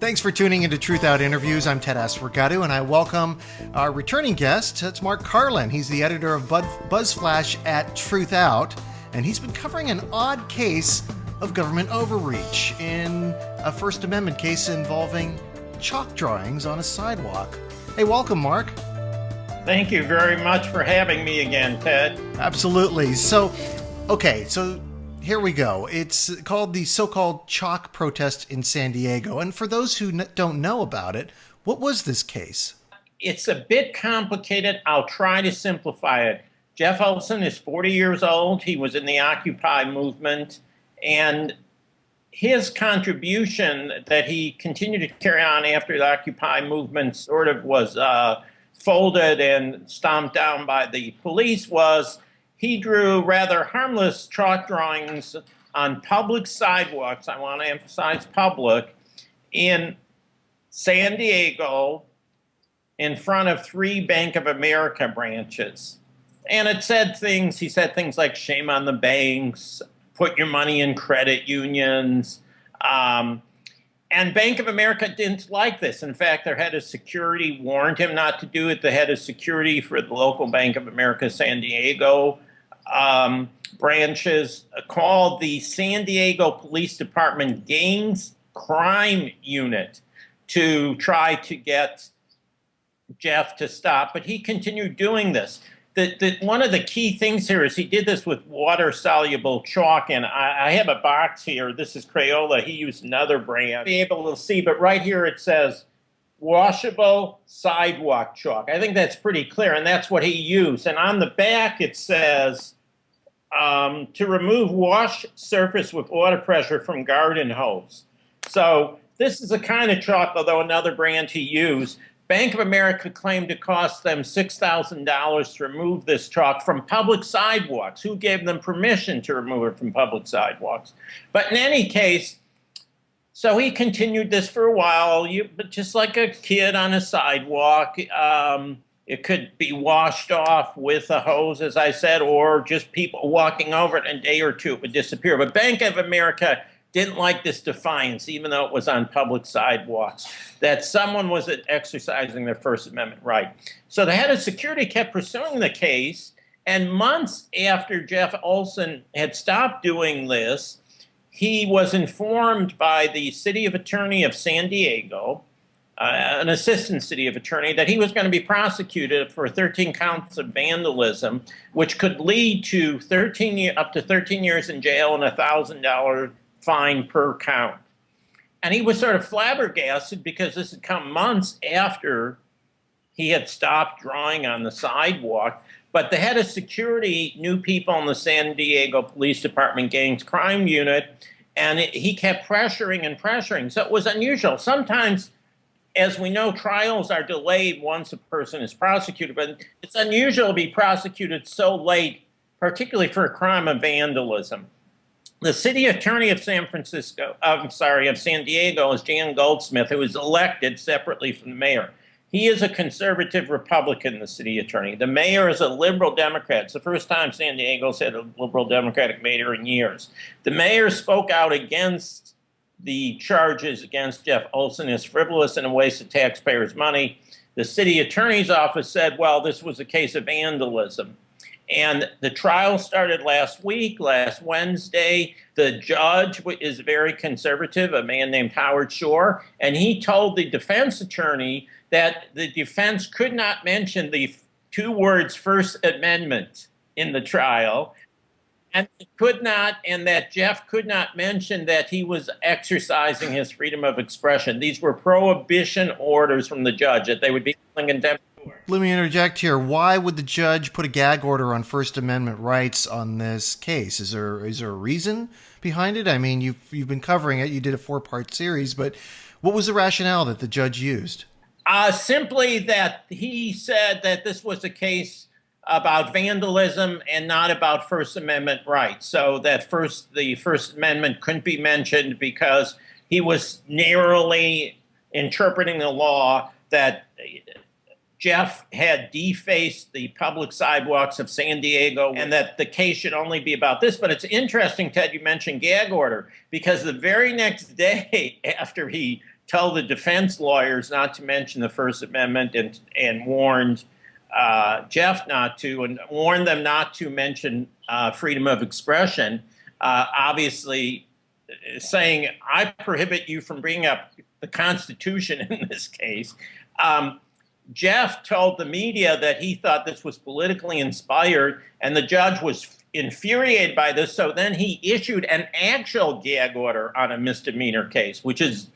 Thanks for tuning into Truthout Interviews. I'm Ted Asregadoo, and I welcome our returning guest. It's Mark Karlin. He's the editor of Buzzflash at Truthout, and he's been covering an odd case of government overreach in a First Amendment case involving chalk drawings on a sidewalk. Hey, welcome, Mark. Thank you very much for having me again, Ted. Absolutely. So here we go. It's called the so-called chalk protest in San Diego. And for those who don't know about it, what was this case? It's a bit complicated. I'll try to simplify it. Jeff Olsen is 40 years old. He was in the Occupy movement. And his contribution that he continued to carry on after the Occupy movement sort of was folded and stomped down by the police was he drew rather harmless chalk drawings on public sidewalks, I want to emphasize public, in San Diego in front of 3 Bank of America branches. And he said things like shame on the banks, put your money in credit unions. And Bank of America didn't like this. In fact, their head of security warned him not to do it. The head of security for the local Bank of America San Diego branches called the San Diego Police Department Gangs Crime Unit to try to get Jeff to stop. But he continued doing this. One of the key things here is he did this with water-soluble chalk, and I have a box here. This is Crayola. He used another brand. Be able to see, but right here it says washable sidewalk chalk. I think that's pretty clear, and that's what he used. And on the back it says to remove wash surface with water pressure from garden hose. So this is the kind of chalk, although another brand he used. Bank of America claimed it cost them $6,000 to remove this chalk from public sidewalks. Who gave them permission to remove it from public sidewalks? But in any case, so he continued this for a while, but just like a kid on a sidewalk. It could be washed off with a hose, as I said, or just people walking over it in a day or two, it would disappear. But Bank of America didn't like this defiance, even though it was on public sidewalks, that someone was exercising their First Amendment right. So the head of security kept pursuing the case, and months after Jeff Olsen had stopped doing this, he was informed by the city attorney of San Diego, an assistant city attorney, that he was going to be prosecuted for 13 counts of vandalism, which could lead to up to 13 years in jail and $1,000 fine per count. And he was sort of flabbergasted because this had come months after he had stopped drawing on the sidewalk. But the head of security knew people in the San Diego Police Department Gangs Crime Unit, and he kept pressuring and pressuring. So it was unusual. Sometimes, as we know, trials are delayed once a person is prosecuted, but it's unusual to be prosecuted so late, particularly for a crime of vandalism. The city attorney of San Diego is Jan Goldsmith, who was elected separately from the mayor. He is a conservative Republican, the city attorney. The mayor is a liberal Democrat. It's the first time San Diego's had a liberal Democratic mayor in years. The mayor spoke out against the charges against Jeff Olsen as frivolous and a waste of taxpayers' money. The city attorney's office said, well, this was a case of vandalism. And the trial started last Wednesday. The judge is very conservative, a man named Howard Shore, and he told the defense attorney that the defense could not mention the 2 words First Amendment in the trial, and that Jeff could not mention that he was exercising his freedom of expression. These were prohibition orders from the judge, that they would be in contempt. Let me interject here. Why would the judge put a gag order on First Amendment rights on this case? Is there a reason behind it? I mean, you've been covering it. You did a 4-part series, but what was the rationale that the judge used? Simply that he said that this was a case about vandalism and not about First Amendment rights. So that the First Amendment couldn't be mentioned because he was narrowly interpreting the law that Jeff had defaced the public sidewalks of San Diego, and that the case should only be about this. But it's interesting, Ted, you mentioned gag order, because the very next day after he tell the defense lawyers not to mention the First Amendment and warned Jeff not to, and warned them not to mention freedom of expression, obviously saying, I prohibit you from bringing up the Constitution in this case. Jeff told the media that he thought this was politically inspired, and the judge was infuriated by this. So then he issued an actual gag order on a misdemeanor case, which is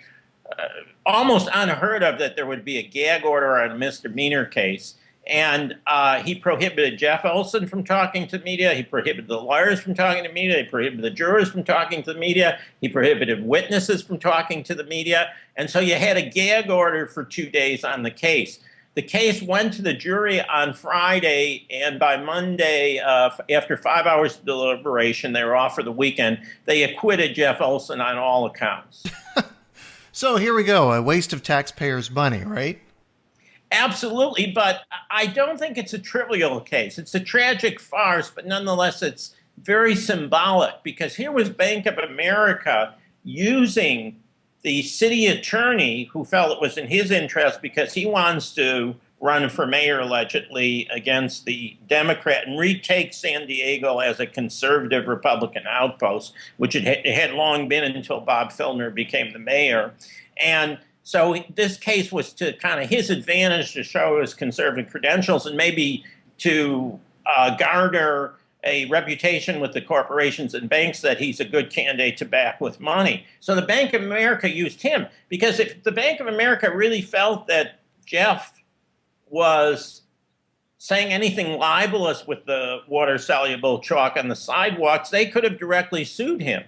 almost unheard of, that there would be a gag order on a misdemeanor case. And he prohibited Jeff Olsen from talking to the media. He prohibited the lawyers from talking to the media. He prohibited the jurors from talking to the media. He prohibited witnesses from talking to the media. And so you had a gag order for 2 days on the case. The case went to the jury on Friday, and by Monday, after 5 hours of deliberation, they were off for the weekend, they acquitted Jeff Olsen on all accounts. So here we go, a waste of taxpayers' money, right? Absolutely, but I don't think it's a trivial case. It's a tragic farce, but nonetheless, it's very symbolic, because here was Bank of America using the city attorney, who felt it was in his interest because he wants to run for mayor allegedly against the Democrat and retake San Diego as a conservative Republican outpost, which it had long been until Bob Filner became the mayor. And so this case was to kind of his advantage to show his conservative credentials and maybe to garner a reputation with the corporations and banks that he's a good candidate to back with money. So the Bank of America used him, because if the Bank of America really felt that Jeff was saying anything libelous with the water-soluble chalk on the sidewalks, they could have directly sued him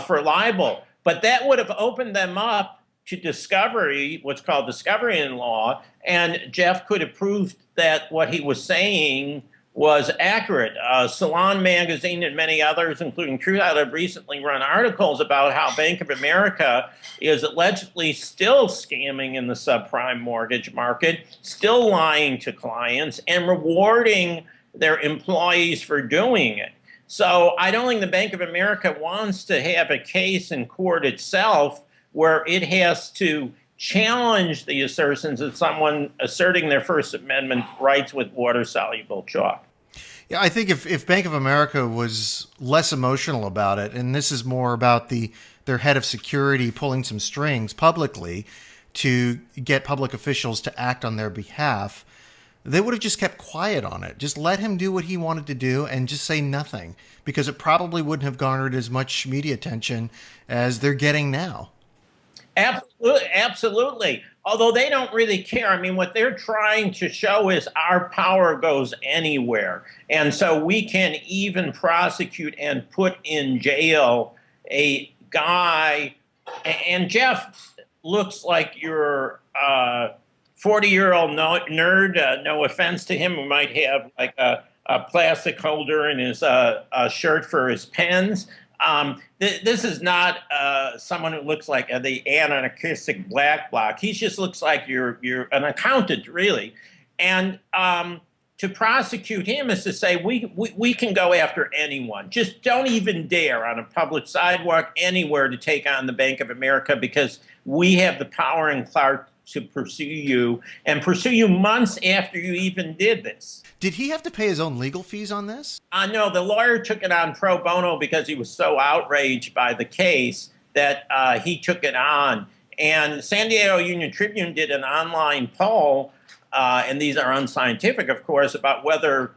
for libel. But that would have opened them up to discovery, what's called discovery in law, and Jeff could have proved that what he was saying was accurate. Salon Magazine and many others, including Truthout, have recently run articles about how Bank of America is allegedly still scamming in the subprime mortgage market, still lying to clients, and rewarding their employees for doing it. So I don't think the Bank of America wants to have a case in court itself where it has to challenge the assertions of someone asserting their First Amendment rights with water-soluble chalk. Yeah, I think if Bank of America was less emotional about it, and this is more about their head of security pulling some strings publicly to get public officials to act on their behalf, they would have just kept quiet on it. Just let him do what he wanted to do and just say nothing, because it probably wouldn't have garnered as much media attention as they're getting now. Absolutely, absolutely. Although they don't really care. I mean, what they're trying to show is our power goes anywhere. And so we can even prosecute and put in jail a guy. And Jeff looks like your 40-year-old nerd. No offense to him, who might have like a plastic holder in his shirt for his pens. This is not someone who looks like the anarchistic black bloc. He just looks like you're an accountant, really. And to prosecute him is to say we can go after anyone. Just don't even dare on a public sidewalk anywhere to take on the Bank of America, because we have the power and clout to pursue you, and pursue you months after you even did this. Did he have to pay his own legal fees on this? No, the lawyer took it on pro bono because he was so outraged by the case that he took it on. And San Diego Union Tribune did an online poll, and these are unscientific, of course, about whether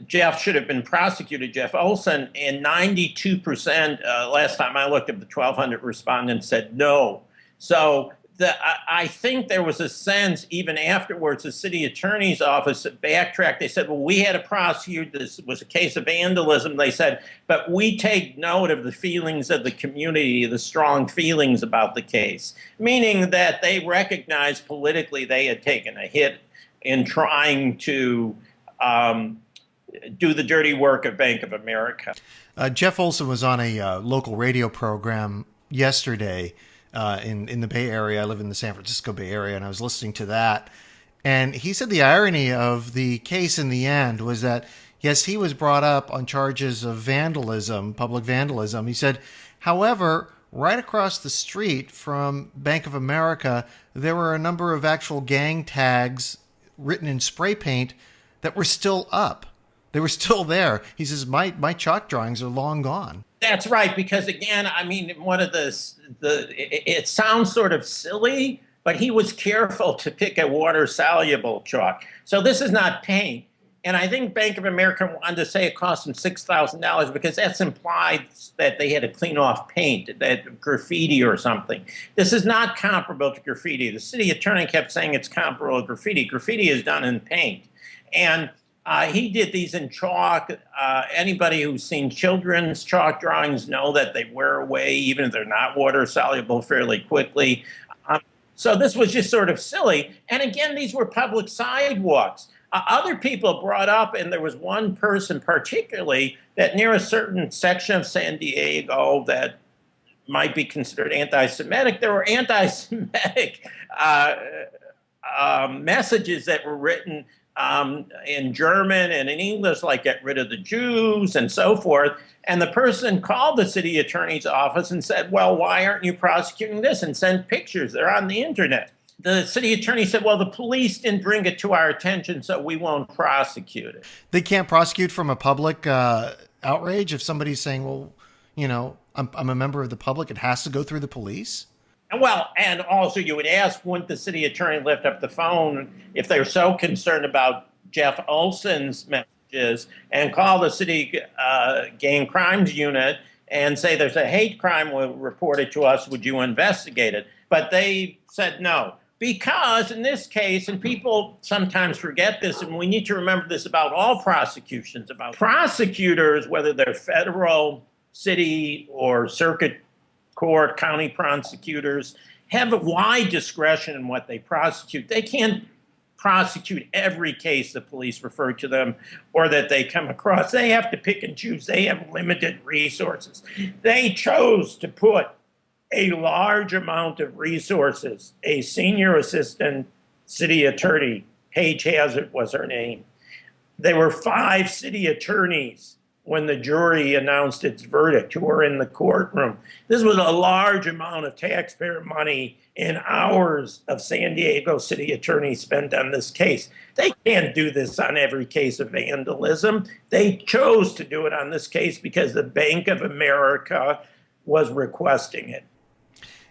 Jeff should have been prosecuted, Jeff Olsen, and 92%, last time I looked, of the 1,200 respondents said no. So I think there was a sense, even afterwards, the city attorney's office backtracked. They said, well, we had to prosecute. This was a case of vandalism. They said, but we take note of the feelings of the community, the strong feelings about the case, meaning that they recognized politically they had taken a hit in trying to do the dirty work of Bank of America. Jeff Olsen was on a local radio program yesterday in the Bay Area. I live in the San Francisco Bay Area, and I was listening to that. And he said the irony of the case in the end was that, yes, he was brought up on charges of vandalism, public vandalism. He said, however, right across the street from Bank of America, there were a number of actual gang tags written in spray paint that were still up. They were still there. He says, my chalk drawings are long gone. That's right, because again, I mean, one of it sounds sort of silly, but he was careful to pick a water-soluble chalk. So this is not paint. And I think Bank of America wanted to say it cost them $6,000 because that's implied that they had to clean off paint, that graffiti or something. This is not comparable to graffiti. The city attorney kept saying it's comparable to graffiti. Graffiti is done in paint. And he did these in chalk. Anybody who's seen children's chalk drawings know that they wear away, even if they're not water soluble, fairly quickly. So this was just sort of silly. And again, these were public sidewalks. Other people brought up, and there was one person particularly, that near a certain section of San Diego that might be considered anti-Semitic, there were anti-Semitic messages that were written in German and in English, like get rid of the Jews and so forth. And the person called the city attorney's office and said, well, why aren't you prosecuting this? And sent pictures. They're on the internet. The city attorney said, well, the police didn't bring it to our attention, so we won't prosecute it. They can't prosecute from a public outrage if somebody's saying, well, you know, I'm a member of the public. It has to go through the police. Well, and also you would ask, wouldn't the city attorney lift up the phone if they're so concerned about Jeff Olsen's messages and call the city gang crimes unit and say there's a hate crime reported to us, would you investigate it? But they said no. Because in this case, and people sometimes forget this, and we need to remember this about all prosecutions, about prosecutors, whether they're federal, city, or circuit court, county prosecutors, have a wide discretion in what they prosecute. They can't prosecute every case the police refer to them or that they come across. They have to pick and choose. They have limited resources. They chose to put a large amount of resources. A senior assistant city attorney, Paige Hazard was her name. There were 5 city attorneys when the jury announced its verdict who were in the courtroom. This was a large amount of taxpayer money in hours of San Diego city attorneys spent on this case. They can't do this on every case of vandalism. They chose to do it on this case because the Bank of America was requesting it.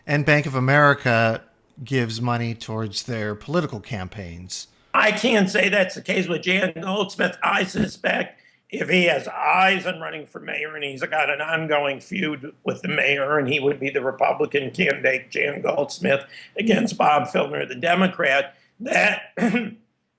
And Bank of America gives money towards their political campaigns. I can't say that's the case with Jan Goldsmith. I suspect if he has eyes on running for mayor and he's got an ongoing feud with the mayor and he would be the Republican candidate, Jan Goldsmith, against Bob Filner, the Democrat, that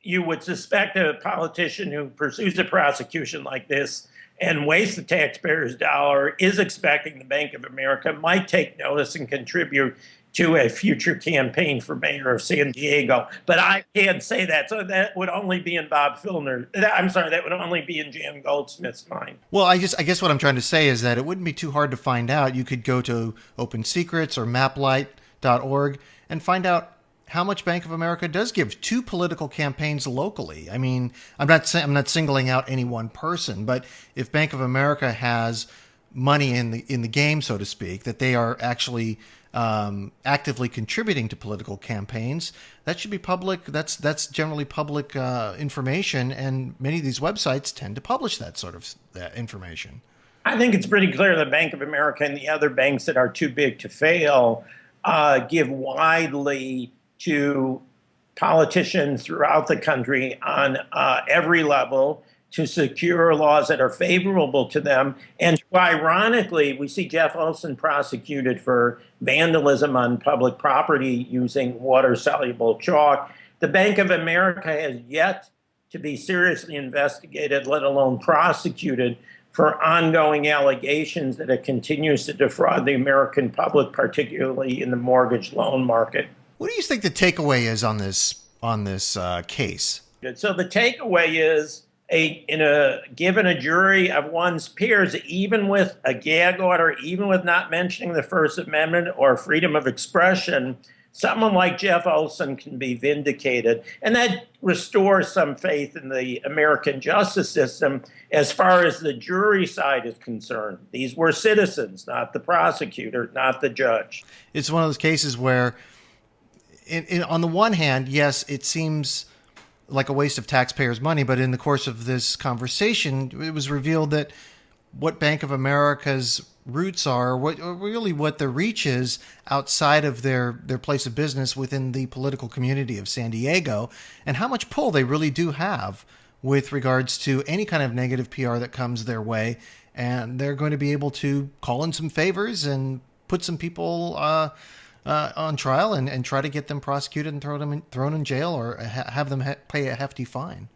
you would suspect a politician who pursues a prosecution like this and wastes the taxpayer's dollar is expecting the Bank of America might take notice and contribute to a future campaign for mayor of San Diego. But I can't say that. So that would only be in Bob Filner. I'm sorry, that would only be in Jan Goldsmith's mind. Well, I guess what I'm trying to say is that it wouldn't be too hard to find out. You could go to Open Secrets or maplight.org and find out how much Bank of America does give to political campaigns locally. I mean, I'm not singling out any one person, but if Bank of America has money in the game, so to speak, that they are actually actively contributing to political campaigns, that should be public. That's generally public information, and many of these websites tend to publish that sort of information. I think it's pretty clear that Bank of America and the other banks that are too big to fail give widely to politicians throughout the country on every level to secure laws that are favorable to them. And ironically, we see Jeff Olsen prosecuted for vandalism on public property using water-soluble chalk. The Bank of America has yet to be seriously investigated, let alone prosecuted, for ongoing allegations that it continues to defraud the American public, particularly in the mortgage loan market. What do you think the takeaway is on this case? So the takeaway is, given a jury of one's peers, even with a gag order, even with not mentioning the First Amendment or freedom of expression, someone like Jeff Olsen can be vindicated. And that restores some faith in the American justice system as far as the jury side is concerned. These were citizens, not the prosecutor, not the judge. It's one of those cases where, on the one hand, yes, it seems like a waste of taxpayers' money, but in the course of this conversation, it was revealed that what Bank of America's roots are, what their reach is outside of their place of business within the political community of San Diego, and how much pull they really do have with regards to any kind of negative PR that comes their way. And they're going to be able to call in some favors and put some people on trial and try to get them prosecuted and thrown in jail, or have them pay a hefty fine.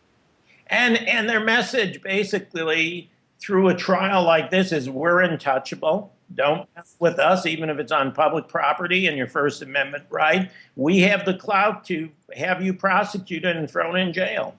And their message basically through a trial like this is, we're untouchable. Don't mess with us, even if it's on public property and your First Amendment right. We have the clout to have you prosecuted and thrown in jail.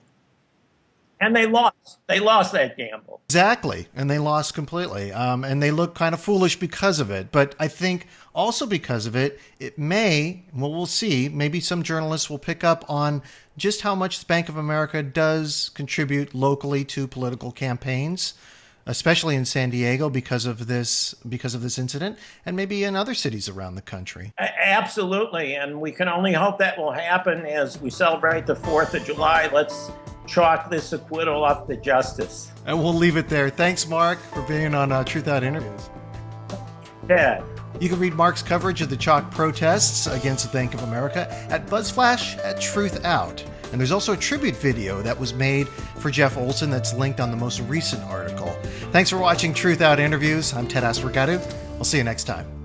And they lost. They lost that gamble. Exactly. And they lost completely. And they look kind of foolish because of it. But I think also because of it, it may, well, we'll see, maybe some journalists will pick up on just how much the Bank of America does contribute locally to political campaigns, especially in San Diego because of this incident, and maybe in other cities around the country. Absolutely. And we can only hope that will happen as we celebrate the 4th of July. Let's chalk this acquittal up to justice. And we'll leave it there. Thanks, Mark, for being on Truthout Interviews. Yeah. You can read Mark's coverage of the chalk protests against the Bank of America at Buzzflash at Truthout. And there's also a tribute video that was made for Jeff Olsen that's linked on the most recent article. Thanks for watching Truthout Interviews. I'm Ted Asregadoo. I'll see you next time.